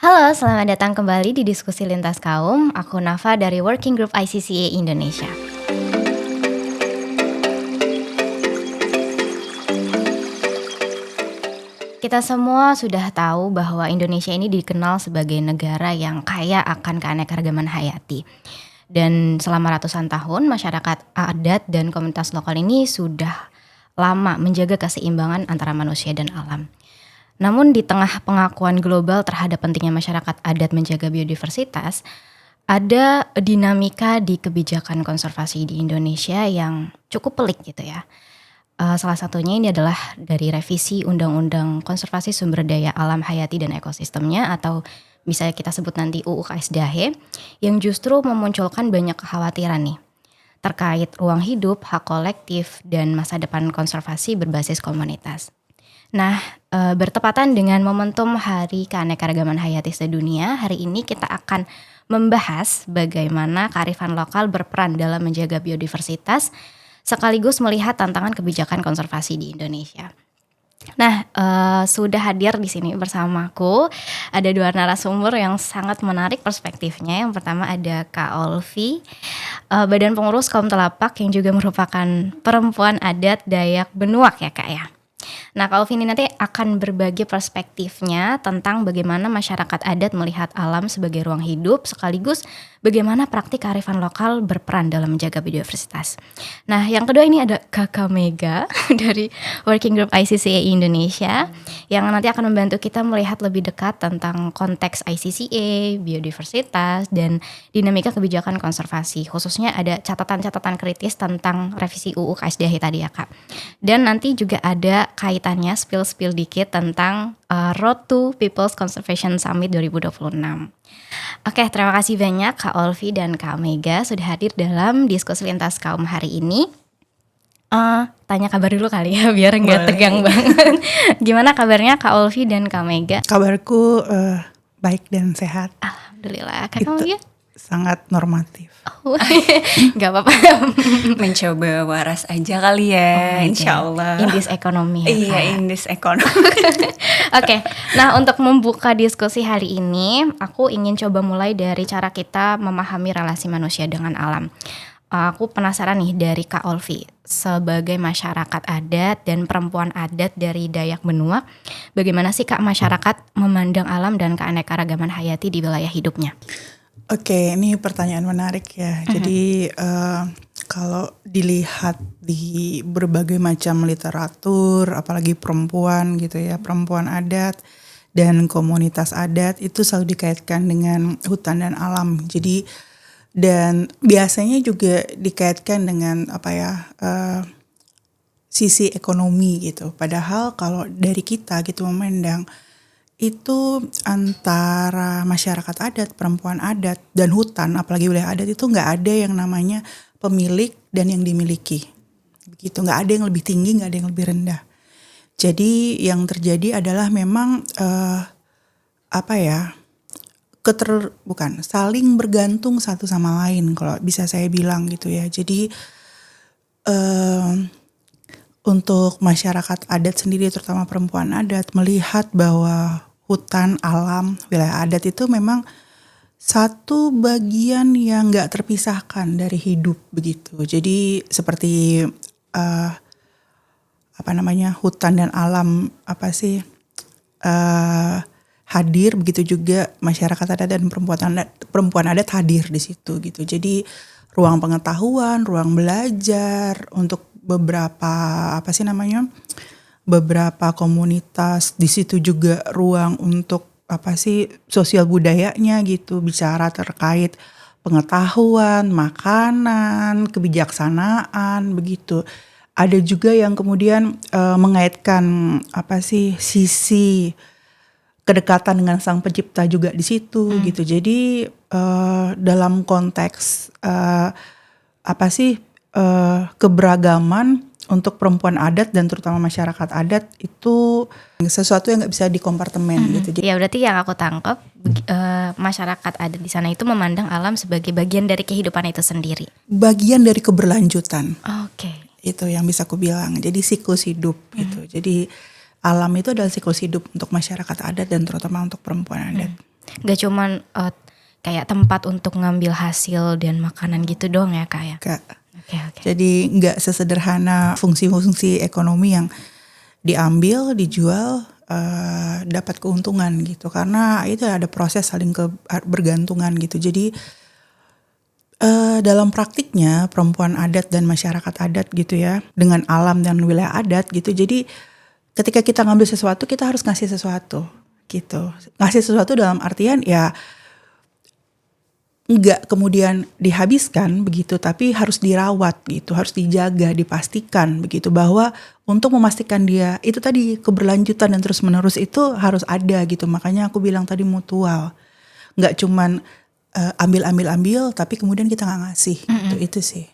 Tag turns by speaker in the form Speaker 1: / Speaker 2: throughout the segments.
Speaker 1: Halo, selamat datang kembali di Diskusi Lintas Kaum. Aku Nafa dari Working Group ICCA Indonesia. Kita semua sudah tahu bahwa Indonesia ini dikenal sebagai negara yang kaya akan keanekaragaman hayati. Dan selama ratusan tahun, masyarakat adat dan komunitas lokal ini sudah lama menjaga keseimbangan antara manusia dan alam. Namun di tengah pengakuan global terhadap pentingnya masyarakat adat menjaga biodiversitas, ada dinamika di kebijakan konservasi di Indonesia yang cukup pelik gitu ya. Salah satunya ini adalah dari revisi Undang-Undang Konservasi Sumber Daya Alam Hayati dan Ekosistemnya atau bisa kita sebut nanti UU KSDAHE yang justru memunculkan banyak kekhawatiran nih terkait ruang hidup, hak kolektif, dan masa depan konservasi berbasis komunitas. Nah, bertepatan dengan momentum Hari Keanekaragaman Hayati Sedunia, hari ini kita akan membahas bagaimana kearifan lokal berperan dalam menjaga biodiversitas sekaligus melihat tantangan kebijakan konservasi di Indonesia. Nah, sudah hadir di sini bersamaku ada dua narasumber yang sangat menarik perspektifnya. Yang pertama ada Kak Olvi, Badan Pengurus Kaum Telapak yang juga merupakan perempuan adat Dayak Benuak ya Kak ya. Nah, Kak Olvi ini nanti akan berbagi perspektifnya tentang bagaimana masyarakat adat melihat alam sebagai ruang hidup sekaligus bagaimana praktik kearifan lokal berperan dalam menjaga biodiversitas. Nah, yang kedua ini ada Kakak Mega dari Working Group ICCA Indonesia yang nanti akan membantu kita melihat lebih dekat tentang konteks ICCA, biodiversitas, dan dinamika kebijakan konservasi. Khususnya ada catatan-catatan kritis tentang revisi UU KSDAHE tadi ya Kak. Dan nanti juga ada kaitannya spill dikit tentang Road to People's Conservation Summit 2026. Oke, terima kasih banyak Kak Olvi dan Kak Mega sudah hadir dalam Diskusi Lintas Kaum hari ini. Tanya kabar dulu kali ya biar nggak tegang banget. Gimana kabarnya Kak Olvi dan Kak Mega?
Speaker 2: Kabarku baik dan sehat.
Speaker 1: Alhamdulillah. Kak Mega?
Speaker 2: Sangat normatif.
Speaker 1: Gak apa-apa.
Speaker 3: Mencoba waras aja kali ya, insya Allah.
Speaker 1: Indis ekonomi.
Speaker 3: Iya, indis ekonomi.
Speaker 1: Oke, nah untuk membuka diskusi hari ini, aku ingin coba mulai dari cara kita memahami relasi manusia dengan alam. Aku penasaran nih dari Kak Olvi, sebagai masyarakat adat dan perempuan adat dari Dayak Benuak, bagaimana sih Kak masyarakat memandang alam dan keanekaragaman hayati di wilayah hidupnya?
Speaker 2: Oke, ini pertanyaan menarik ya. Jadi kalau dilihat di berbagai macam literatur, apalagi perempuan gitu ya, perempuan adat dan komunitas adat itu selalu dikaitkan dengan hutan dan alam. Jadi dan biasanya juga dikaitkan dengan sisi ekonomi gitu. Padahal kalau dari kita gitu memandang itu antara masyarakat adat, perempuan adat, dan hutan, apalagi wilayah adat itu nggak ada yang namanya pemilik dan yang dimiliki. Begitu, nggak ada yang lebih tinggi, nggak ada yang lebih rendah. Jadi yang terjadi adalah memang saling bergantung satu sama lain kalau bisa saya bilang gitu ya. Jadi untuk masyarakat adat sendiri, terutama perempuan adat, melihat bahwa hutan, alam, wilayah adat itu memang satu bagian yang gak terpisahkan dari hidup begitu. Jadi seperti hutan dan alam hadir, begitu juga masyarakat adat dan perempuan adat hadir di situ gitu. Jadi ruang pengetahuan, ruang belajar untuk beberapa komunitas, di situ juga ruang untuk sosial budayanya gitu, bicara terkait pengetahuan, makanan, kebijaksanaan begitu. Ada juga yang kemudian mengaitkan sisi kedekatan dengan Sang Pencipta juga di situ gitu. Jadi dalam konteks keberagaman untuk perempuan adat dan terutama masyarakat adat itu sesuatu yang nggak bisa dikompartemen gitu.
Speaker 1: Ya berarti yang aku tangkap masyarakat adat di sana itu memandang alam sebagai bagian dari kehidupan itu sendiri.
Speaker 2: Bagian dari keberlanjutan.
Speaker 1: Oke.
Speaker 2: Itu yang bisa aku bilang. Jadi siklus hidup gitu. Jadi alam itu adalah siklus hidup untuk masyarakat adat dan terutama untuk perempuan adat.
Speaker 1: Gak cuman kayak tempat untuk ngambil hasil dan makanan gitu doang ya Kak ya?
Speaker 2: Kak.
Speaker 1: Oke.
Speaker 2: Jadi nggak sesederhana fungsi-fungsi ekonomi yang diambil, dijual, dapat keuntungan gitu. Karena itu ada proses saling bergantungan gitu. Jadi dalam praktiknya perempuan adat dan masyarakat adat gitu ya, dengan alam dan wilayah adat gitu. Jadi ketika kita ngambil sesuatu, kita harus ngasih sesuatu gitu. Ngasih sesuatu dalam artian ya nggak kemudian dihabiskan begitu, tapi harus dirawat gitu, harus dijaga, dipastikan begitu, bahwa untuk memastikan dia itu tadi keberlanjutan dan terus menerus itu harus ada gitu. Makanya aku bilang tadi mutual, nggak cuman ambil tapi kemudian kita nggak ngasih gitu. Itu sih.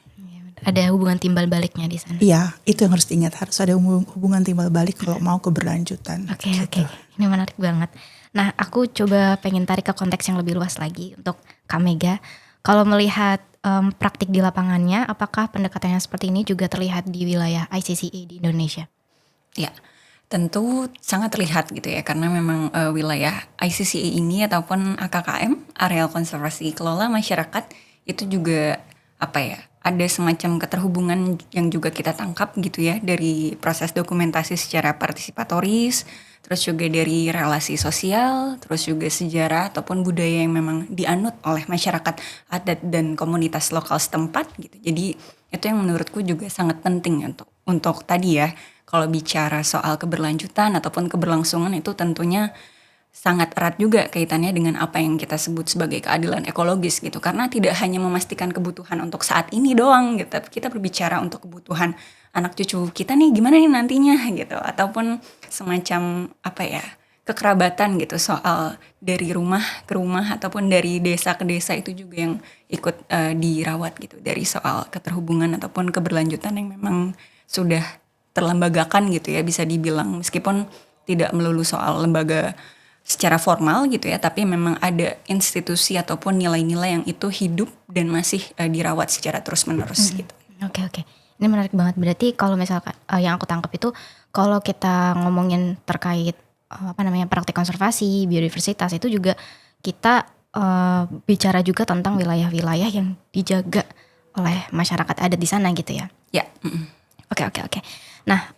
Speaker 1: Ada hubungan timbal baliknya di sana.
Speaker 2: Iya, itu yang harus diingat, harus ada hubungan timbal balik kalau mau keberlanjutan.
Speaker 1: Oke. Ini menarik banget. Nah, aku coba pengen tarik ke konteks yang lebih luas lagi untuk Kak Mega. Kalau melihat praktik di lapangannya, apakah pendekatannya seperti ini juga terlihat di wilayah ICCA di Indonesia?
Speaker 3: Ya, tentu sangat terlihat gitu ya, karena memang wilayah ICCA ini ataupun AKKM, Areal Konservasi Kelola Masyarakat, itu juga ada semacam keterhubungan yang juga kita tangkap gitu ya, dari proses dokumentasi secara partisipatoris, terus juga dari relasi sosial, terus juga sejarah ataupun budaya yang memang dianut oleh masyarakat adat dan komunitas lokal setempat gitu. Jadi itu yang menurutku juga sangat penting untuk tadi ya, kalau bicara soal keberlanjutan ataupun keberlangsungan itu tentunya sangat erat juga kaitannya dengan apa yang kita sebut sebagai keadilan ekologis gitu. Karena tidak hanya memastikan kebutuhan untuk saat ini doang gitu, tapi kita berbicara untuk kebutuhan anak cucu kita nih gimana nih nantinya gitu. Ataupun semacam kekerabatan gitu, soal dari rumah ke rumah ataupun dari desa ke desa itu juga yang ikut dirawat gitu. Dari soal keterhubungan ataupun keberlanjutan yang memang sudah terlembagakan gitu ya, bisa dibilang, meskipun tidak melulu soal lembaga secara formal gitu ya, tapi memang ada institusi ataupun nilai-nilai yang itu hidup dan masih dirawat secara terus-menerus gitu.
Speaker 1: Oke. Ini menarik banget. Berarti kalau misalkan yang aku tangkap itu, kalau kita ngomongin terkait praktik konservasi, biodiversitas, itu juga kita bicara juga tentang wilayah-wilayah yang dijaga oleh masyarakat adat di sana gitu ya.
Speaker 3: Ya.
Speaker 1: Oke. Nah,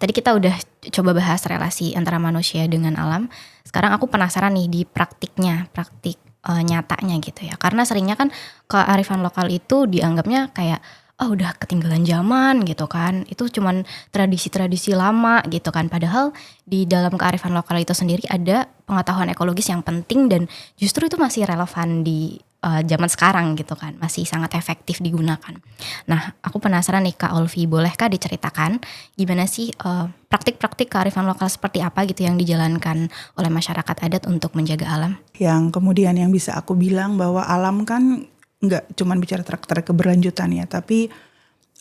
Speaker 1: tadi kita udah coba bahas relasi antara manusia dengan alam. Sekarang aku penasaran nih di praktik nyatanya gitu ya. Karena seringnya kan kearifan lokal itu dianggapnya kayak udah ketinggalan zaman gitu kan. Itu cuman tradisi-tradisi lama gitu kan. Padahal di dalam kearifan lokal itu sendiri ada pengetahuan ekologis yang penting dan justru itu masih relevan di zaman sekarang gitu kan, masih sangat efektif digunakan. Nah, aku penasaran nih Kak Olvi, bolehkah diceritakan gimana sih praktik-praktik kearifan lokal seperti apa gitu yang dijalankan oleh masyarakat adat untuk menjaga alam?
Speaker 2: Yang kemudian yang bisa aku bilang bahwa alam kan nggak cuma bicara tentang keberlanjutan ya, tapi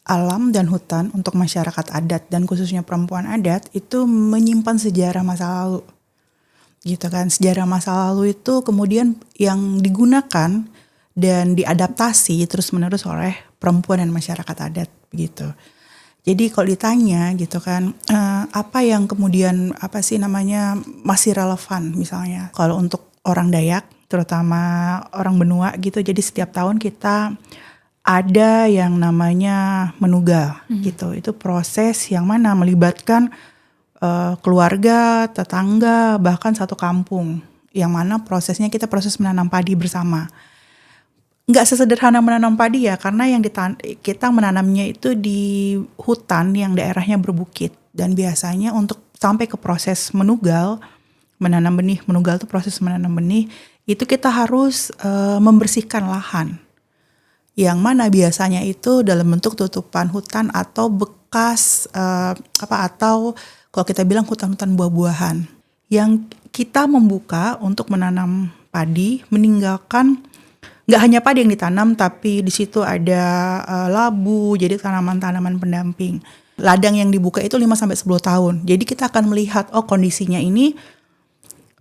Speaker 2: alam dan hutan untuk masyarakat adat dan khususnya perempuan adat itu menyimpan sejarah masa lalu. Gitu kan, sejarah masa lalu itu kemudian yang digunakan dan diadaptasi terus menerus oleh perempuan dan masyarakat adat begitu. Jadi kalau ditanya gitu kan, apa yang kemudian masih relevan misalnya kalau untuk orang Dayak, terutama orang Benua gitu. Jadi setiap tahun kita ada yang namanya menugal gitu. Itu proses yang mana melibatkan keluarga, tetangga, bahkan satu kampung, yang mana prosesnya proses menanam padi bersama. Nggak sesederhana menanam padi ya, karena yang kita menanamnya itu di hutan yang daerahnya berbukit, dan biasanya untuk sampai ke proses menugal, menanam benih, menugal itu proses menanam benih, itu kita harus membersihkan lahan, yang mana biasanya itu dalam bentuk tutupan hutan atau bekas atau kalau kita bilang hutan-hutan buah-buahan yang kita membuka untuk menanam padi, meninggalkan nggak hanya padi yang ditanam, tapi di situ ada labu, jadi tanaman-tanaman pendamping. Ladang yang dibuka itu 5-10 tahun. Jadi kita akan melihat kondisinya ini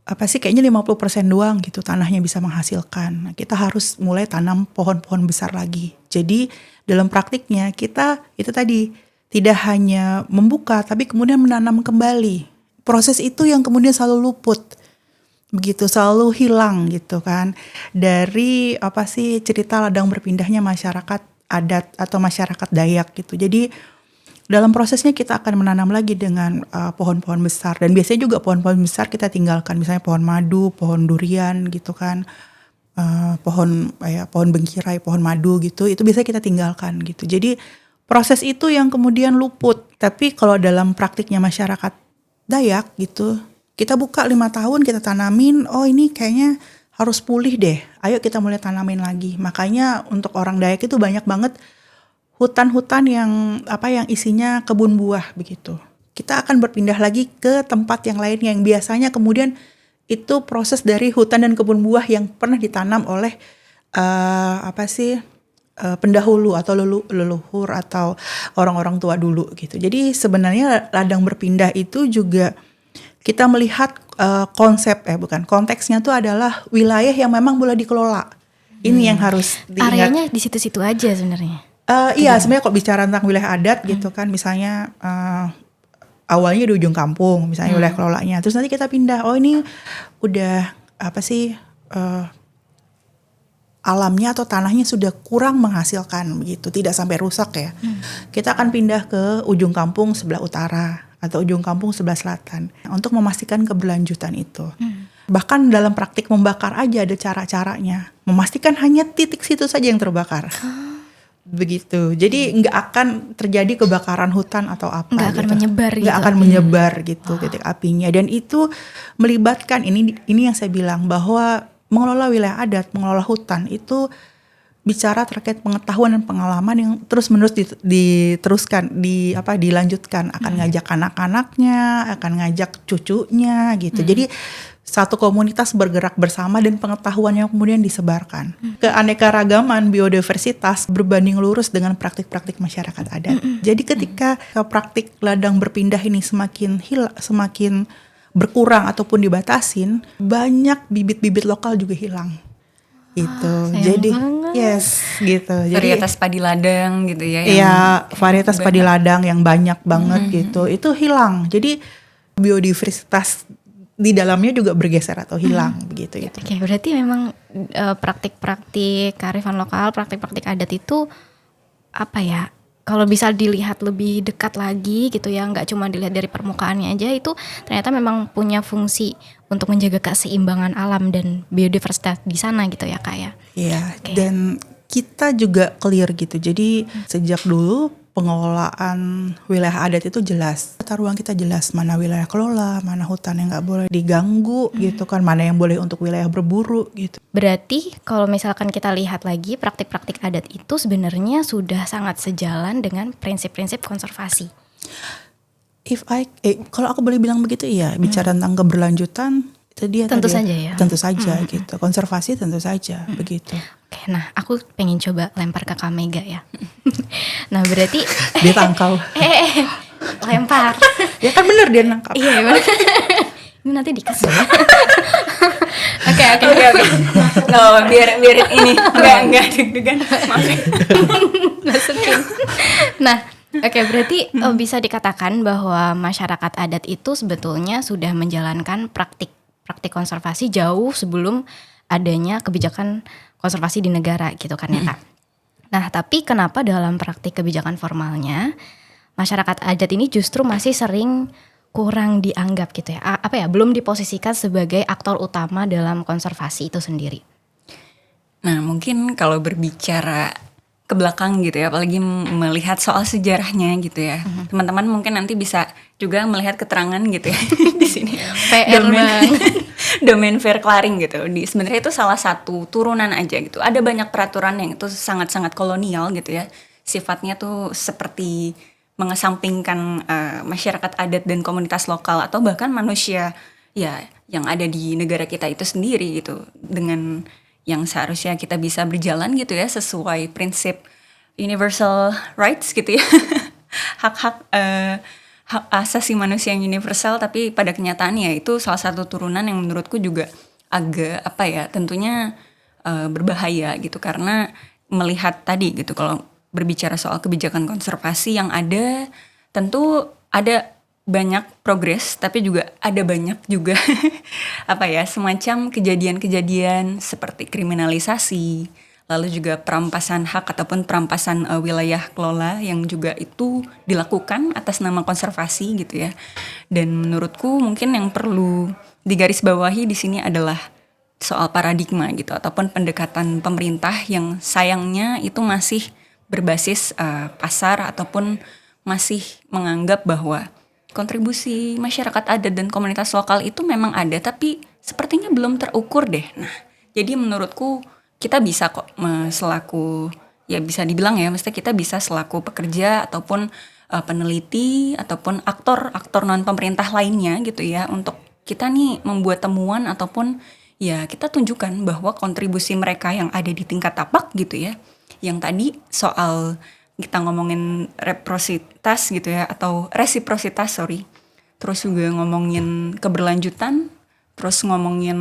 Speaker 2: kayaknya 50% doang gitu tanahnya bisa menghasilkan. Nah, kita harus mulai tanam pohon-pohon besar lagi. Jadi dalam praktiknya kita itu tadi tidak hanya membuka, tapi kemudian menanam kembali. Proses itu yang kemudian selalu luput. begitu, selalu hilang gitu kan dari apa sih cerita ladang berpindahnya masyarakat adat atau masyarakat Dayak gitu. Jadi dalam prosesnya kita akan menanam lagi dengan pohon-pohon besar, dan biasanya juga pohon-pohon besar kita tinggalkan, misalnya pohon madu, pohon durian gitu kan, pohon bengkirai, pohon madu gitu, itu biasanya kita tinggalkan gitu. Jadi proses itu yang kemudian luput. Tapi kalau dalam praktiknya masyarakat Dayak gitu, kita buka 5 tahun kita tanamin, oh ini kayaknya harus pulih deh, ayo kita mulai tanamin lagi. Makanya untuk orang Dayak itu banyak banget hutan-hutan yang isinya kebun buah begitu. Kita akan berpindah lagi ke tempat yang lainnya yang biasanya kemudian itu proses dari hutan dan kebun buah yang pernah ditanam oleh pendahulu atau leluhur atau orang-orang tua dulu gitu. Jadi sebenarnya ladang berpindah itu juga kita melihat konteksnya tuh adalah wilayah yang memang boleh dikelola. Ini yang harus diingat.
Speaker 1: Areanya di situ-situ aja sebenarnya.
Speaker 2: Iya, sebenarnya kalau bicara tentang wilayah adat gitu kan, misalnya awalnya di ujung kampung, misalnya wilayah kelolanya, terus nanti kita pindah, oh ini udah alamnya atau tanahnya sudah kurang menghasilkan begitu, tidak sampai rusak ya. Kita akan pindah ke ujung kampung sebelah utara atau ujung kampung sebelah selatan untuk memastikan keberlanjutan itu. Bahkan dalam praktik membakar aja ada cara-caranya, memastikan hanya titik situ saja yang terbakar. Begitu, jadi nggak akan terjadi kebakaran hutan atau apa,
Speaker 1: nggak akan menyebar gitu.
Speaker 2: Nggak akan menyebar gitu titik apinya. Dan itu melibatkan ini yang saya bilang bahwa mengelola wilayah adat, mengelola hutan itu bicara terkait pengetahuan dan pengalaman yang terus-menerus dilanjutkan, akan ngajak anak-anaknya, akan ngajak cucunya gitu. Jadi satu komunitas bergerak bersama dan pengetahuan yang kemudian disebarkan. Keanekaragaman biodiversitas berbanding lurus dengan praktik-praktik masyarakat adat. Jadi ketika praktik ladang berpindah ini semakin berkurang ataupun dibatasin, banyak bibit-bibit lokal juga hilang. Gitu. Jadi
Speaker 1: banget.
Speaker 2: yes gitu. Jadi
Speaker 3: Varietas padi ladang gitu ya.
Speaker 2: Iya, varietas padi ladang yang banyak banget gitu. Itu hilang. Jadi biodiversitas di dalamnya juga bergeser atau hilang begitu gitu.
Speaker 1: Oke, berarti memang praktik-praktik kearifan lokal, praktik-praktik adat itu kalau bisa dilihat lebih dekat lagi gitu ya, nggak cuma dilihat dari permukaannya aja, itu ternyata memang punya fungsi untuk menjaga keseimbangan alam dan biodiversitas di sana gitu ya Kak ya.
Speaker 2: Iya, dan kita juga clear gitu. Jadi sejak dulu pengelolaan wilayah adat itu jelas. Tata ruang kita jelas, mana wilayah kelola, mana hutan yang nggak boleh diganggu gitu kan, mana yang boleh untuk wilayah berburu gitu.
Speaker 1: Berarti kalau misalkan kita lihat lagi praktik-praktik adat itu sebenarnya sudah sangat sejalan dengan prinsip-prinsip konservasi.
Speaker 2: Kalau aku boleh bilang begitu ya, bicara tentang keberlanjutan itu dia
Speaker 1: tentu saja ya.
Speaker 2: Tentu saja gitu. Konservasi tentu saja begitu.
Speaker 1: Oke, nah aku pengen coba lempar ke Kak Mega ya. Nah berarti
Speaker 2: dia tangkal.
Speaker 1: Lempar.
Speaker 2: Ya kan bener dia nangkap.
Speaker 1: Iya bener. Ini nanti dikasih. Oke.
Speaker 3: No, biar ini enggak deg-degan. Maaf.
Speaker 1: Masukin. Nah, oke, berarti bisa dikatakan bahwa masyarakat adat itu sebetulnya sudah menjalankan praktik konservasi jauh sebelum adanya kebijakan konservasi di negara gitu kan ya Kak. Nah, tapi kenapa dalam praktik kebijakan formalnya masyarakat adat ini justru masih sering kurang dianggap gitu ya? Belum diposisikan sebagai aktor utama dalam konservasi itu sendiri.
Speaker 3: Nah, mungkin kalau berbicara ke belakang gitu ya, apalagi melihat soal sejarahnya gitu ya. Teman-teman mungkin nanti bisa juga melihat keterangan gitu ya di sini.
Speaker 1: PR
Speaker 3: Domain fair clearing gitu. Sebenarnya itu salah satu turunan aja gitu. Ada banyak peraturan yang itu sangat-sangat kolonial gitu ya. Sifatnya tuh seperti mengesampingkan masyarakat adat dan komunitas lokal atau bahkan manusia ya yang ada di negara kita itu sendiri gitu, dengan yang seharusnya kita bisa berjalan gitu ya sesuai prinsip universal rights gitu ya. hak asasi manusia yang universal, tapi pada kenyataannya itu salah satu turunan yang menurutku juga agak tentunya berbahaya gitu, karena melihat tadi gitu, kalau berbicara soal kebijakan konservasi yang ada, tentu ada banyak progres, tapi juga ada banyak juga apa ya, semacam kejadian-kejadian seperti kriminalisasi, lalu juga perampasan hak ataupun perampasan wilayah kelola yang juga itu dilakukan atas nama konservasi gitu ya. Dan menurutku mungkin yang perlu digarisbawahi di sini adalah soal paradigma gitu ataupun pendekatan pemerintah yang sayangnya itu masih berbasis pasar ataupun masih menganggap bahwa kontribusi masyarakat adat dan komunitas lokal itu memang ada, tapi sepertinya belum terukur deh. Nah, jadi menurutku kita bisa kok selaku, ya bisa dibilang ya, mesti kita bisa selaku pekerja ataupun peneliti ataupun aktor non pemerintah lainnya gitu ya, untuk kita nih membuat temuan ataupun ya kita tunjukkan bahwa kontribusi mereka yang ada di tingkat tapak gitu ya, yang tadi soal kita ngomongin reciprositas gitu ya, atau resiprositas terus juga ngomongin keberlanjutan, terus ngomongin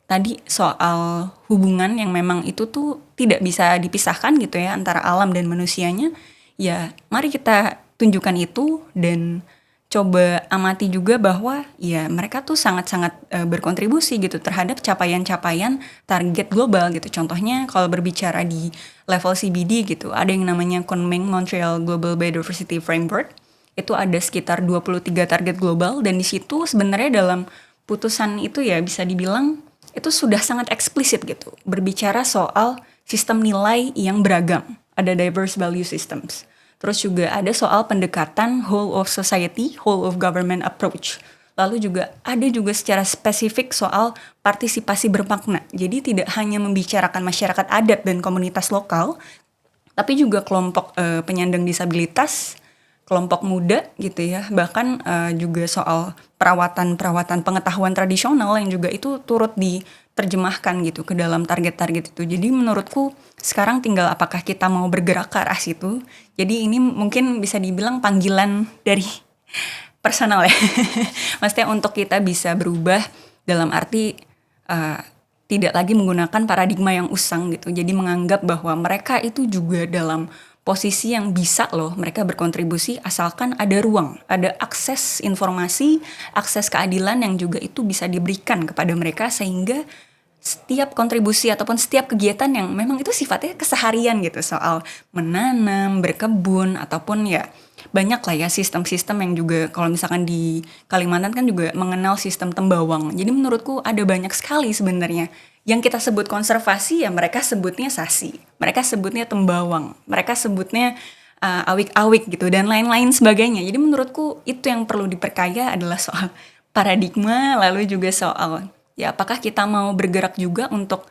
Speaker 3: tadi soal hubungan yang memang itu tuh tidak bisa dipisahkan gitu ya antara alam dan manusianya. Ya mari kita tunjukkan itu dan coba amati juga bahwa ya mereka tuh sangat-sangat berkontribusi gitu terhadap capaian-capaian target global gitu. Contohnya kalau berbicara di level CBD gitu, ada yang namanya Kunming Montreal Global Biodiversity Framework. Itu ada sekitar 23 target global, dan di situ sebenarnya dalam putusan itu ya bisa dibilang itu sudah sangat eksplisit gitu. Berbicara soal sistem nilai yang beragam, ada diverse value systems. Terus juga ada soal pendekatan whole of society, whole of government approach. Lalu juga ada juga secara spesifik soal partisipasi bermakna. Jadi tidak hanya membicarakan masyarakat adat dan komunitas lokal, tapi juga kelompok penyandang disabilitas, kelompok muda gitu ya. Bahkan juga soal perawatan pengetahuan tradisional yang juga itu turut diterjemahkan gitu ke dalam target-target itu. Jadi menurutku sekarang tinggal apakah kita mau bergerak ke arah situ. Jadi ini mungkin bisa dibilang panggilan dari personal ya. Maksudnya untuk kita bisa berubah dalam arti tidak lagi menggunakan paradigma yang usang gitu. Jadi menganggap bahwa mereka itu juga dalam posisi yang bisa loh mereka berkontribusi asalkan ada ruang, ada akses informasi, akses keadilan yang juga itu bisa diberikan kepada mereka, sehingga setiap kontribusi ataupun setiap kegiatan yang memang itu sifatnya keseharian gitu, soal menanam, berkebun, ataupun ya banyak lah ya sistem-sistem yang juga kalau misalkan di Kalimantan kan juga mengenal sistem tembawang. Jadi menurutku ada banyak sekali sebenarnya yang kita sebut konservasi, ya mereka sebutnya sasi, mereka sebutnya tembawang, mereka sebutnya awik-awik gitu dan lain-lain sebagainya. Jadi menurutku itu yang perlu diperkaya adalah soal paradigma, lalu juga soal ya apakah kita mau bergerak juga untuk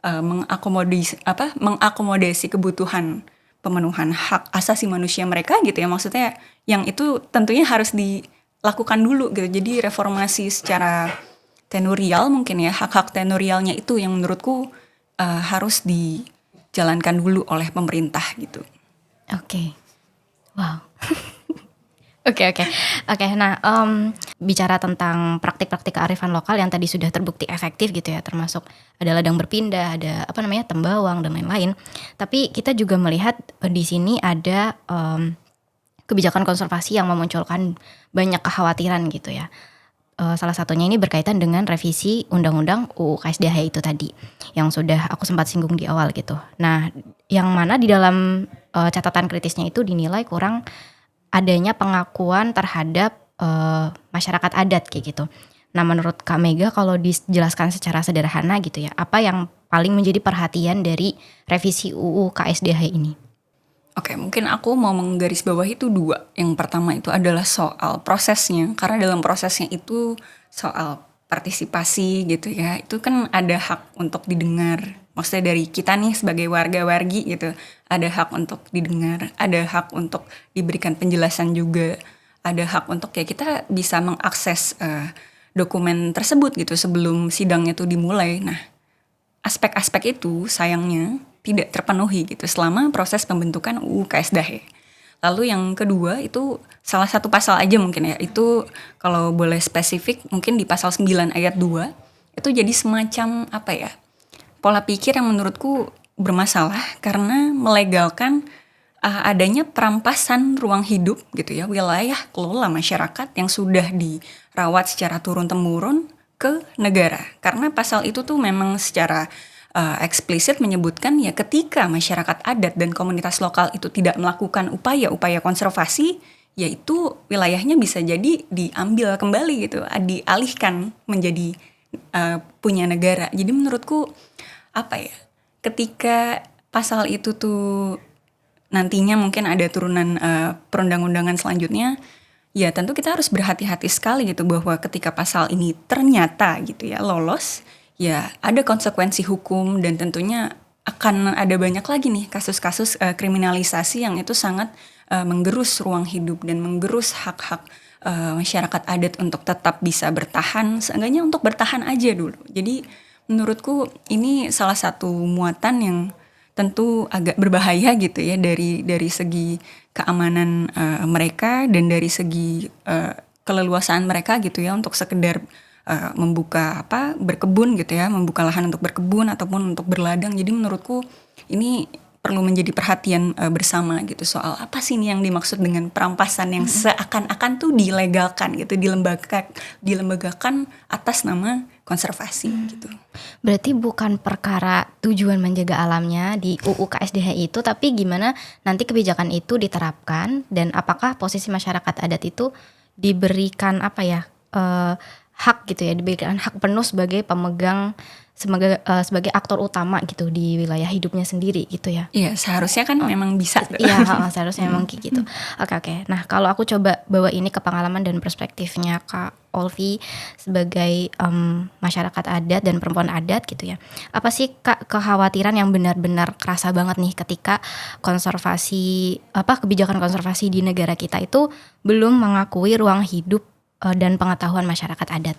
Speaker 3: mengakomodasi kebutuhan pemenuhan hak asasi manusia mereka gitu ya. Maksudnya yang itu tentunya harus dilakukan dulu gitu. Jadi reformasi secara tenurial mungkin ya, hak-hak tenurialnya itu yang menurutku harus dijalankan dulu oleh pemerintah gitu.
Speaker 1: Oke. Wow. Oke. Nah, bicara tentang praktik-praktik kearifan lokal yang tadi sudah terbukti efektif gitu ya, termasuk ada ladang berpindah, ada tembawang dan lain-lain. Tapi kita juga melihat di sini ada kebijakan konservasi yang memunculkan banyak kekhawatiran gitu ya. Salah satunya ini berkaitan dengan revisi Undang-Undang UU KSDH itu tadi, yang sudah aku sempat singgung di awal gitu. Nah, yang mana di dalam catatan kritisnya itu dinilai kurang adanya pengakuan terhadap masyarakat adat kayak gitu. Nah, menurut Kak Mega kalau dijelaskan secara sederhana gitu ya, apa yang paling menjadi perhatian dari revisi UU KSDH ini?
Speaker 3: Oke, mungkin aku mau menggarisbawahi itu dua. Yang pertama itu adalah soal prosesnya, karena dalam prosesnya itu soal partisipasi gitu ya. Itu kan ada hak untuk didengar. Maksudnya dari kita nih sebagai warga-wargi gitu, ada hak untuk didengar, ada hak untuk diberikan penjelasan juga, ada hak untuk ya kita bisa mengakses dokumen tersebut gitu sebelum sidangnya tuh dimulai. Nah, aspek-aspek itu sayangnya tidak terpenuhi gitu selama proses pembentukan UU KSDH. Lalu yang kedua itu salah satu pasal aja mungkin ya, itu kalau boleh spesifik mungkin di pasal 9 ayat 2 itu jadi semacam apa ya, pola pikir yang menurutku bermasalah karena melegalkan adanya perampasan ruang hidup gitu ya, wilayah kelola masyarakat yang sudah dirawat secara turun-temurun ke negara. Karena pasal itu tuh memang secara eksplisit menyebutkan ya ketika masyarakat adat dan komunitas lokal itu tidak melakukan upaya-upaya konservasi, yaitu wilayahnya bisa jadi diambil kembali gitu, dialihkan menjadi punya negara. Jadi menurutku apa ya, ketika pasal itu tuh nantinya mungkin ada turunan perundang-undangan selanjutnya, ya tentu kita harus berhati-hati sekali gitu bahwa ketika pasal ini ternyata gitu ya lolos, ya ada konsekuensi hukum dan tentunya akan ada banyak lagi nih kasus-kasus kriminalisasi yang itu sangat menggerus ruang hidup dan menggerus hak-hak masyarakat adat untuk tetap bisa bertahan, seenggaknya untuk bertahan aja dulu. Jadi menurutku ini salah satu muatan yang tentu agak berbahaya gitu ya dari segi keamanan mereka dan dari segi keleluasaan mereka gitu ya untuk sekedar membuka berkebun gitu ya, membuka lahan untuk berkebun ataupun untuk berladang. Jadi menurutku ini perlu menjadi perhatian bersama gitu soal apa sih ini yang dimaksud dengan perampasan yang seakan-akan tuh dilegalkan gitu, dilembagakan atas nama konservasi gitu.
Speaker 1: Berarti bukan perkara tujuan menjaga alamnya di UU KSDH itu, tapi gimana nanti kebijakan itu diterapkan dan apakah posisi masyarakat adat itu diberikan hak gitu ya, diberikan hak penuh sebagai pemegang sebagai aktor utama gitu di wilayah hidupnya sendiri gitu ya.
Speaker 3: Iya, seharusnya kan memang bisa.
Speaker 1: Iya, seharusnya memang kayak gitu. Oke. Nah, kalau aku coba bawa ini ke pengalaman dan perspektifnya Kak Olvi sebagai masyarakat adat dan perempuan adat gitu ya. Apa sih Kak kekhawatiran yang benar-benar kerasa banget nih ketika kebijakan konservasi di negara kita itu belum mengakui ruang hidup dan pengetahuan masyarakat adat?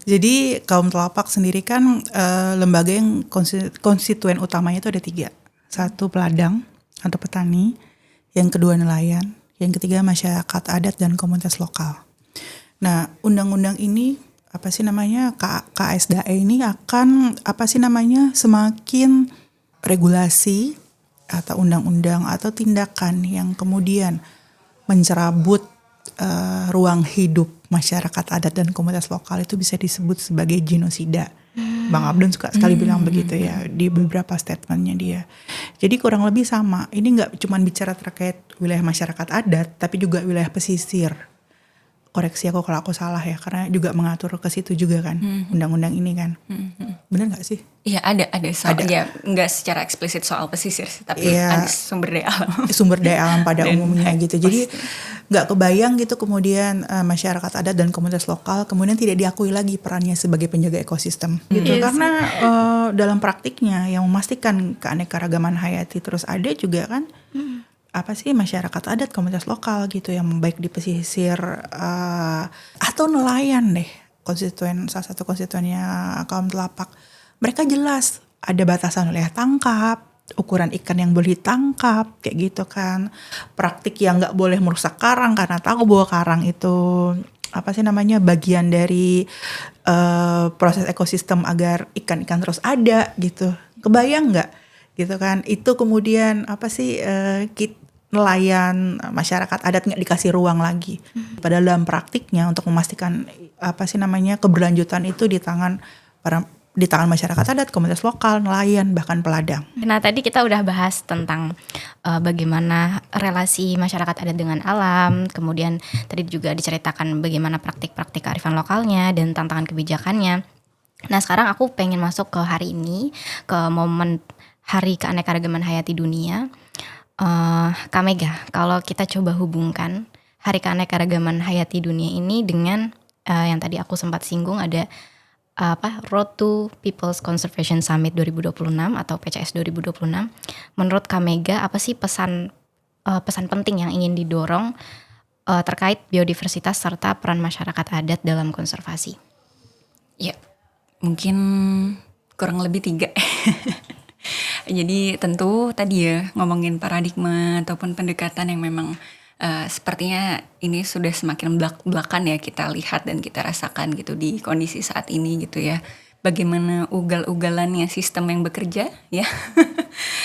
Speaker 2: Jadi kaum telapak sendiri kan lembaga yang konstituen utamanya itu ada 3. 1 peladang atau petani, yang kedua nelayan, yang ketiga masyarakat adat dan komunitas lokal. Nah, undang-undang ini KSDA ini akan semakin regulasi atau undang-undang atau tindakan yang kemudian mencerabut ruang hidup masyarakat adat dan komunitas lokal itu bisa disebut sebagai genosida. Bang Abdon suka sekali bilang begitu ya di beberapa statementnya dia. Jadi kurang lebih sama. Ini nggak cuma bicara terkait wilayah masyarakat adat, tapi juga wilayah pesisir. Koreksi aku kalau aku salah ya, karena juga mengatur ke situ juga kan undang-undang ini kan. Benar nggak sih?
Speaker 3: Iya ada soal, ya nggak secara eksplisit soal pesisir sih, tapi ada sumber daya alam.
Speaker 2: Sumber daya alam pada umumnya gitu. Jadi nggak kebayang gitu kemudian masyarakat adat dan komunitas lokal kemudian tidak diakui lagi perannya sebagai penjaga ekosistem gitu. Karena dalam praktiknya yang memastikan keanekaragaman hayati terus ada juga kan masyarakat adat komunitas lokal gitu yang baik di pesisir atau nelayan deh, salah satu konstituennya kaum telapak. Mereka jelas ada batasan wilayah tangkap, ukuran ikan yang boleh ditangkap kayak gitu kan, praktik yang nggak boleh merusak karang karena tahu bahwa karang itu bagian dari proses ekosistem agar ikan-ikan terus ada gitu. Kebayang nggak gitu kan? Itu kemudian nelayan masyarakat adat nggak dikasih ruang lagi. Padahal dalam praktiknya untuk memastikan keberlanjutan itu di tangan masyarakat adat, komunitas lokal, nelayan, bahkan peladang.
Speaker 1: Nah, tadi kita udah bahas tentang bagaimana relasi masyarakat adat dengan alam, kemudian tadi juga diceritakan bagaimana praktik-praktik kearifan lokalnya dan tantangan kebijakannya. Nah, sekarang aku pengen masuk ke hari ini, ke momen Hari Keanekaragaman Hayati Dunia. Kak Mega, kalau kita coba hubungkan Hari Keanekaragaman Hayati Dunia ini dengan yang tadi aku sempat singgung ada Road to People's Conservation Summit 2026 atau PCS 2026. Menurut Kak Mega, apa sih pesan penting yang ingin didorong terkait biodiversitas serta peran masyarakat adat dalam konservasi?
Speaker 3: Ya, mungkin kurang lebih 3. Jadi tentu tadi ya ngomongin paradigma ataupun pendekatan yang memang sepertinya ini sudah semakin belak-belakan ya kita lihat dan kita rasakan gitu di kondisi saat ini gitu ya. bagaimana ugal-ugalannya sistem yang bekerja ya.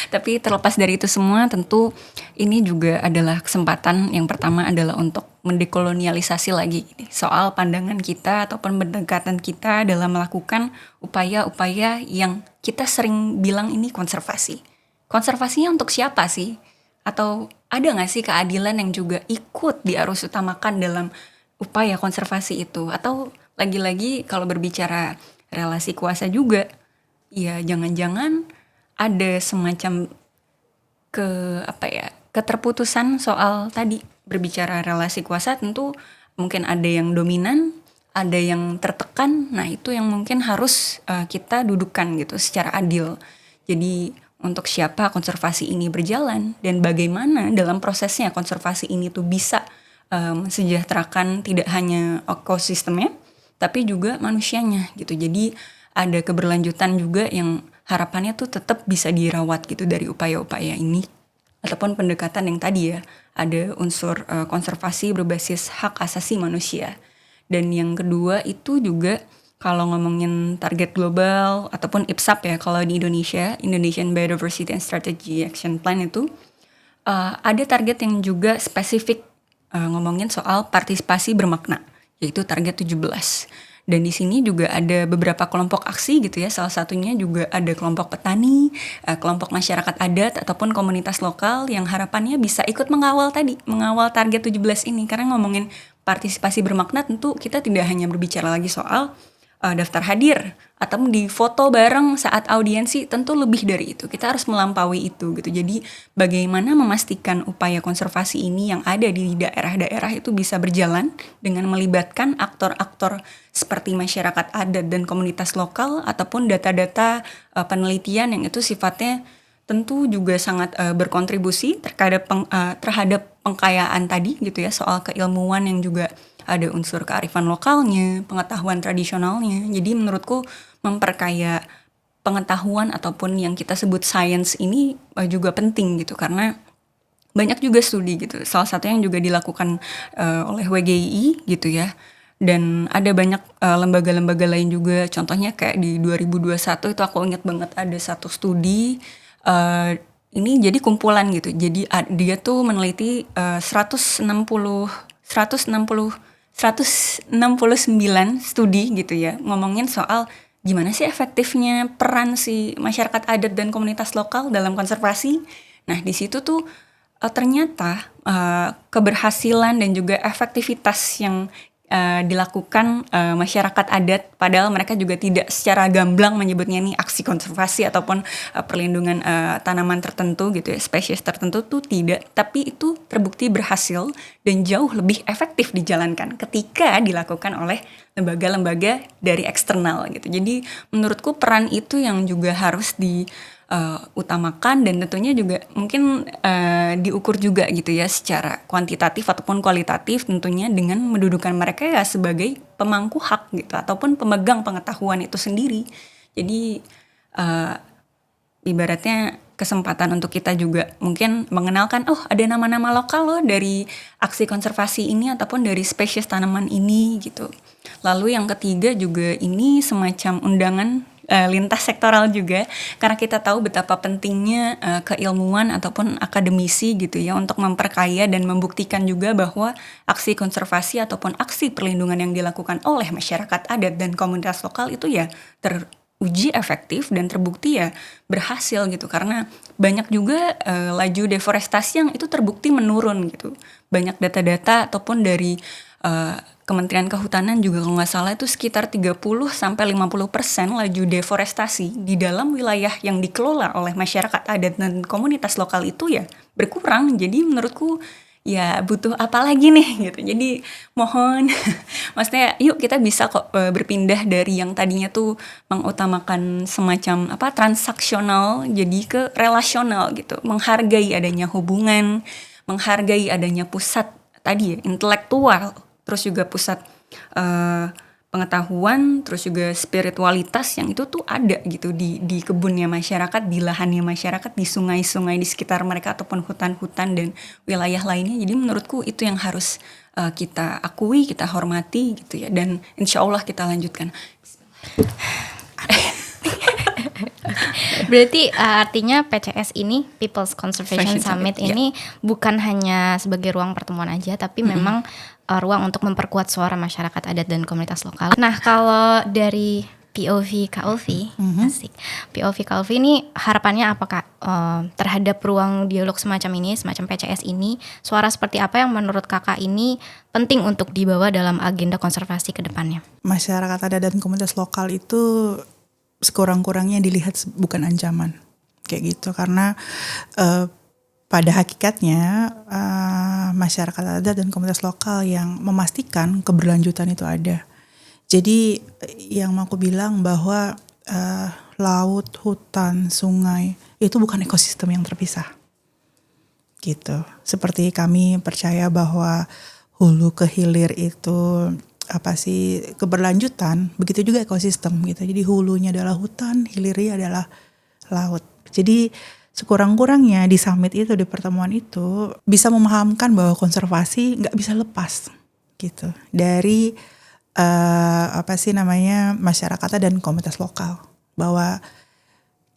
Speaker 3: Tapi terlepas dari itu semua, tentu ini juga adalah kesempatan yang pertama adalah untuk mendekolonialisasi lagi soal pandangan kita ataupun pendekatan kita dalam melakukan upaya-upaya yang kita sering bilang ini konservasi. Konservasinya untuk siapa sih? Atau ada gak sih keadilan yang juga ikut diarus utamakan dalam upaya konservasi itu? Atau lagi-lagi kalau berbicara relasi kuasa juga, ya jangan-jangan ada semacam keterputusan soal tadi berbicara relasi kuasa. Tentu mungkin ada yang dominan, ada yang tertekan. Nah itu yang mungkin harus kita dudukkan gitu secara adil. Jadi untuk siapa konservasi ini berjalan dan bagaimana dalam prosesnya konservasi ini tuh bisa mensejahterakan tidak hanya ekosistemnya tapi juga manusianya gitu. Jadi ada keberlanjutan juga yang harapannya tuh tetap bisa dirawat gitu dari upaya-upaya ini. Ataupun pendekatan yang tadi ya, ada unsur konservasi berbasis hak asasi manusia. Dan yang kedua itu juga kalau ngomongin target global ataupun IPSAP ya, kalau di Indonesia, Indonesian Biodiversity and Strategy Action Plan itu ada target yang juga spesifik ngomongin soal partisipasi bermakna, yaitu target 17. Dan di sini juga ada beberapa kelompok aksi gitu ya. Salah satunya juga ada kelompok petani, kelompok masyarakat adat ataupun komunitas lokal yang harapannya bisa ikut mengawal target 17 ini. Karena ngomongin partisipasi bermakna tentu kita tidak hanya berbicara lagi soal daftar hadir atau di foto bareng saat audiensi, tentu lebih dari itu. Kita harus melampaui itu gitu. Jadi bagaimana memastikan upaya konservasi ini yang ada di daerah-daerah itu bisa berjalan dengan melibatkan aktor-aktor seperti masyarakat adat dan komunitas lokal ataupun data-data penelitian yang itu sifatnya tentu juga sangat berkontribusi terhadap pengkayaan tadi gitu ya, soal keilmuan yang juga ada unsur kearifan lokalnya, pengetahuan tradisionalnya. Jadi menurutku memperkaya pengetahuan ataupun yang kita sebut science ini juga penting gitu, karena banyak juga studi gitu. Salah satu yang juga dilakukan oleh WGII gitu ya. Dan ada banyak lembaga-lembaga lain juga. Contohnya kayak di 2021 itu aku ingat banget ada satu studi ini jadi kumpulan gitu. Jadi dia tuh meneliti 169 studi gitu ya, ngomongin soal gimana sih efektifnya peran si masyarakat adat dan komunitas lokal dalam konservasi. Nah di situ tuh ternyata keberhasilan dan juga efektivitas yang dilakukan masyarakat adat, padahal mereka juga tidak secara gamblang menyebutnya ini aksi konservasi ataupun perlindungan tanaman tertentu gitu ya, spesies tertentu tuh tidak, tapi itu terbukti berhasil dan jauh lebih efektif dijalankan ketika dilakukan oleh lembaga-lembaga dari eksternal gitu. Jadi menurutku peran itu yang juga harus utamakan dan tentunya juga mungkin diukur juga gitu ya secara kuantitatif ataupun kualitatif, tentunya dengan mendudukan mereka ya sebagai pemangku hak gitu ataupun pemegang pengetahuan itu sendiri. Jadi ibaratnya kesempatan untuk kita juga mungkin mengenalkan, oh ada nama-nama lokal loh dari aksi konservasi ini ataupun dari spesies tanaman ini gitu. Lalu yang ketiga juga ini semacam undangan lintas sektoral juga, karena kita tahu betapa pentingnya keilmuan ataupun akademisi gitu ya untuk memperkaya dan membuktikan juga bahwa aksi konservasi ataupun aksi perlindungan yang dilakukan oleh masyarakat adat dan komunitas lokal itu ya teruji efektif dan terbukti ya berhasil gitu, karena banyak juga laju deforestasi yang itu terbukti menurun gitu. Banyak data-data ataupun dari Kementerian Kehutanan juga kalau nggak salah itu sekitar 30-50% laju deforestasi di dalam wilayah yang dikelola oleh masyarakat adat dan komunitas lokal itu ya berkurang. Jadi menurutku ya butuh apa lagi nih gitu. Jadi mohon maksudnya yuk kita bisa kok berpindah dari yang tadinya tuh mengutamakan semacam transaksional jadi ke relasional gitu. Menghargai adanya hubungan, menghargai adanya pusat tadi ya intelektual, terus juga pusat pengetahuan, terus juga spiritualitas yang itu tuh ada gitu di kebunnya masyarakat, di lahannya masyarakat, di sungai-sungai di sekitar mereka ataupun hutan-hutan dan wilayah lainnya. Jadi menurutku itu yang harus kita akui, kita hormati gitu ya, dan insya Allah kita lanjutkan.
Speaker 1: Berarti artinya PCS ini People's Conservation
Speaker 3: Conservation
Speaker 1: Summit
Speaker 3: Summit,
Speaker 1: ini bukan hanya sebagai ruang pertemuan aja, tapi memang ruang untuk memperkuat suara masyarakat adat dan komunitas lokal. Nah, kalau dari POV Kak Ulfi, asik. POV Kak Ulfi ini harapannya apa Kak terhadap ruang dialog semacam ini, semacam PCS ini? Suara seperti apa yang menurut Kakak ini penting untuk dibawa dalam agenda konservasi ke depannya?
Speaker 2: Masyarakat adat dan komunitas lokal itu sekurang-kurangnya dilihat bukan ancaman kayak gitu, karena pada hakikatnya masyarakat adat dan komunitas lokal yang memastikan keberlanjutan itu ada. Jadi yang mau aku bilang bahwa laut, hutan, sungai itu bukan ekosistem yang terpisah gitu. Seperti kami percaya bahwa hulu ke hilir itu keberlanjutan, begitu juga ekosistem gitu. Jadi hulunya adalah hutan, hilirnya adalah laut. Jadi sekurang-kurangnya di summit itu, di pertemuan itu bisa memahamkan bahwa konservasi nggak bisa lepas gitu dari masyarakat dan komunitas lokal, bahwa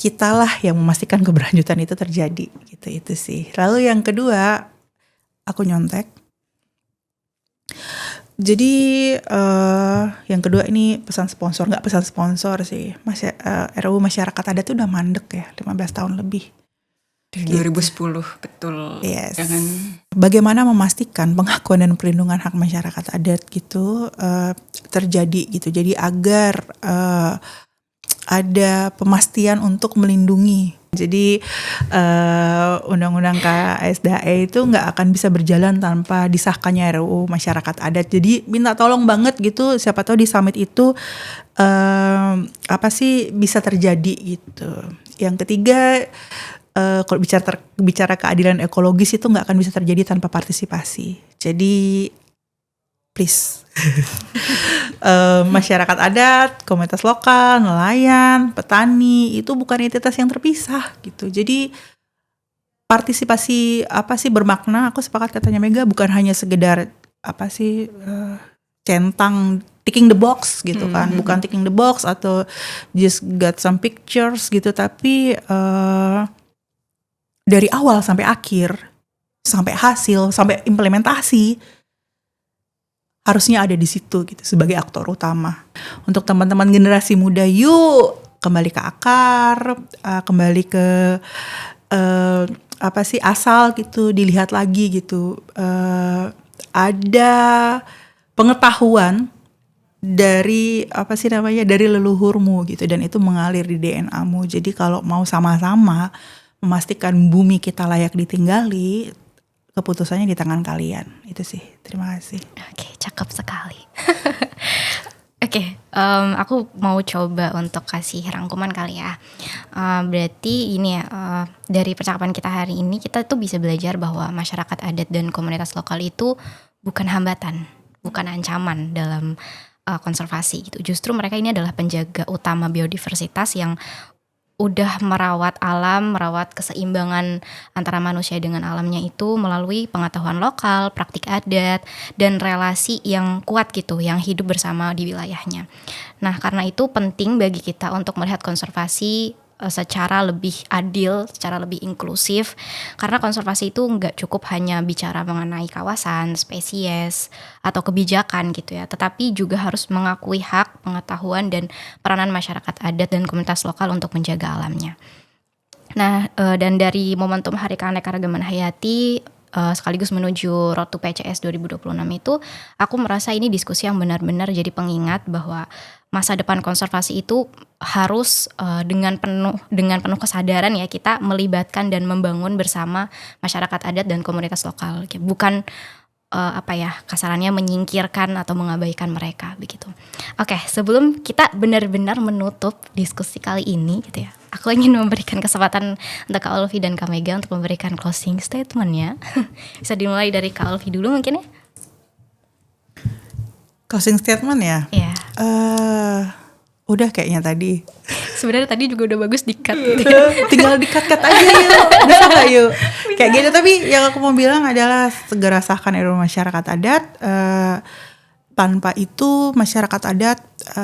Speaker 2: kitalah yang memastikan keberlanjutan itu terjadi gitu. Itu sih. Lalu yang kedua, aku nyontek. Jadi yang kedua ini pesan sponsor, nggak pesan sponsor sih. RUU Masyarakat Adat itu udah mandek ya, 15 tahun lebih.
Speaker 3: Dari 2010, betul.
Speaker 2: Yes.
Speaker 3: Jangan.
Speaker 2: Bagaimana memastikan pengakuan dan perlindungan hak masyarakat adat gitu terjadi gitu. Jadi agar ada pemastian untuk melindungi. Jadi undang-undang KSDAE itu nggak akan bisa berjalan tanpa disahkannya RUU Masyarakat Adat. Jadi minta tolong banget gitu, siapa tahu di summit itu bisa terjadi gitu. Yang ketiga, kalau bicara keadilan ekologis itu nggak akan bisa terjadi tanpa partisipasi. Jadi please masyarakat adat, komunitas lokal, nelayan, petani itu bukan entitas yang terpisah gitu. Jadi partisipasi bermakna. Aku sepakat katanya Mega, bukan hanya sekedar centang ticking the box gitu kan, bukan ticking the box atau just got some pictures gitu, tapi dari awal sampai akhir, sampai hasil, sampai implementasi harusnya ada di situ gitu sebagai aktor utama. Untuk teman-teman generasi muda, yuk kembali ke akar, kembali ke asal gitu, dilihat lagi gitu. Ada pengetahuan dari dari leluhurmu gitu, dan itu mengalir di DNA-mu. Jadi kalau mau sama-sama memastikan bumi kita layak ditinggali, keputusannya di tangan kalian. Itu sih. Terima kasih.
Speaker 1: Oke, cakep sekali. Oke, aku mau coba untuk kasih rangkuman kali ya. Berarti ini ya, dari percakapan kita hari ini kita tuh bisa belajar bahwa masyarakat adat dan komunitas lokal itu bukan hambatan, bukan ancaman dalam konservasi gitu. Justru mereka ini adalah penjaga utama biodiversitas yang udah merawat alam, merawat keseimbangan antara manusia dengan alamnya itu melalui pengetahuan lokal, praktik adat, dan relasi yang kuat gitu, yang hidup bersama di wilayahnya. Nah, karena itu penting bagi kita untuk melihat konservasi secara lebih adil, secara lebih inklusif, karena konservasi itu nggak cukup hanya bicara mengenai kawasan, spesies, atau kebijakan gitu ya, tetapi juga harus mengakui hak, pengetahuan, dan peranan masyarakat adat dan komunitas lokal untuk menjaga alamnya. Nah, dan dari momentum Hari Keanekaragaman Hayati sekaligus menuju Road to PCS 2026 itu, aku merasa ini diskusi yang benar-benar jadi pengingat bahwa masa depan konservasi itu harus dengan penuh kesadaran ya, kita melibatkan dan membangun bersama masyarakat adat dan komunitas lokal. Bukan kasarannya menyingkirkan atau mengabaikan mereka begitu. Oke, sebelum kita benar-benar menutup diskusi kali ini gitu ya, aku ingin memberikan kesempatan untuk Kak Ulfi dan Kak Mega untuk memberikan closing statement-nya. Bisa dimulai dari Kak Ulfi dulu mungkin ya.
Speaker 2: Closing statement ya?
Speaker 1: Iya.
Speaker 2: Udah kayaknya tadi.
Speaker 1: Sebenarnya tadi juga udah bagus di-cut gitu.
Speaker 2: Tinggal di-cut aja yuk. Bisa gak yuk? Kayak gitu, tapi yang aku mau bilang adalah segera sahkan RUU Masyarakat Adat. tanpa itu masyarakat adat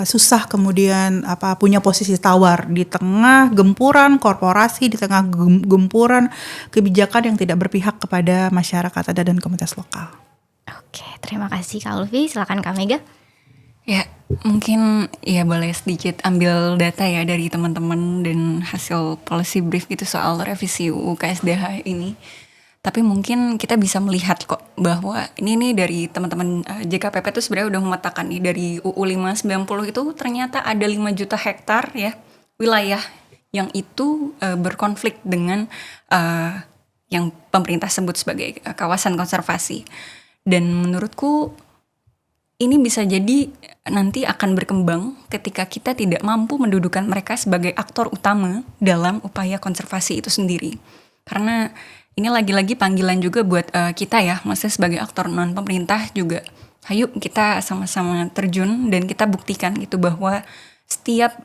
Speaker 2: susah kemudian punya posisi tawar di tengah gempuran korporasi, di tengah gempuran kebijakan yang tidak berpihak kepada masyarakat adat dan komunitas lokal.
Speaker 1: Oke, terima kasih Kak Ulfi. Silakan Kak Mega.
Speaker 3: Ya, mungkin ya boleh sedikit ambil data ya dari teman-teman dan hasil policy brief gitu soal revisi UU KSDH ini. Tapi mungkin kita bisa melihat kok bahwa ini nih dari teman-teman JKPP itu sebenarnya udah memetakan nih dari UU 590 itu ternyata ada 5 juta hektar ya wilayah yang itu berkonflik dengan yang pemerintah sebut sebagai kawasan konservasi. Dan menurutku ini bisa jadi nanti akan berkembang ketika kita tidak mampu mendudukan mereka sebagai aktor utama dalam upaya konservasi itu sendiri. Karena ini lagi-lagi panggilan juga buat kita ya, maksudnya sebagai aktor non pemerintah juga. Ayo kita sama-sama terjun dan kita buktikan gitu bahwa setiap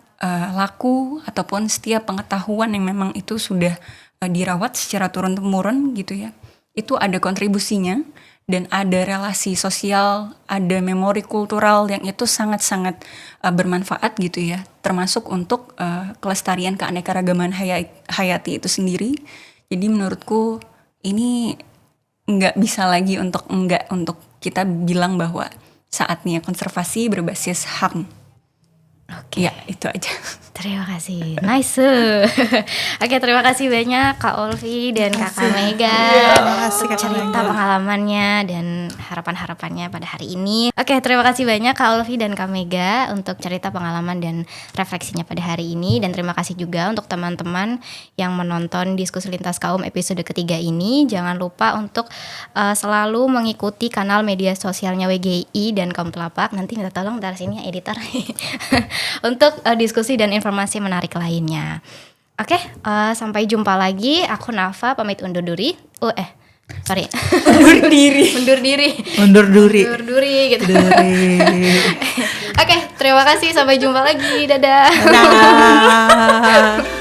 Speaker 3: laku ataupun setiap pengetahuan yang memang itu sudah dirawat secara turun-temurun gitu ya, itu ada kontribusinya dan ada relasi sosial, ada memori kultural yang itu sangat-sangat bermanfaat gitu ya, termasuk untuk kelestarian keanekaragaman hayati itu sendiri. Jadi menurutku ini nggak bisa lagi untuk kita bilang bahwa saatnya konservasi berbasis HAM.
Speaker 1: Oke.
Speaker 3: Ya, itu aja.
Speaker 1: Terima kasih. Nice. Oke, terima kasih banyak Kak Ulfi dan Kakak Mega.
Speaker 2: Terima kasih Kak
Speaker 1: cerita
Speaker 2: Mega.
Speaker 1: pengalamannya dan harapan-harapannya pada hari ini. Oke, terima kasih banyak Kak Ulfi dan Kak Mega untuk cerita pengalaman dan refleksinya pada hari ini. Dan terima kasih juga untuk teman-teman yang menonton Diskusi Lintas Kaum episode ketiga ini. Jangan lupa untuk selalu mengikuti kanal media sosialnya WGI dan Kaum Telapak. Nanti minta tolong dari sini ya editor untuk diskusi dan informasi menarik lainnya. Oke, sampai jumpa lagi. Aku Nafa pamit undur diri. Sorry. Undur diri gitu. Oke, terima kasih. Sampai jumpa lagi. Dadah.
Speaker 2: Dadah.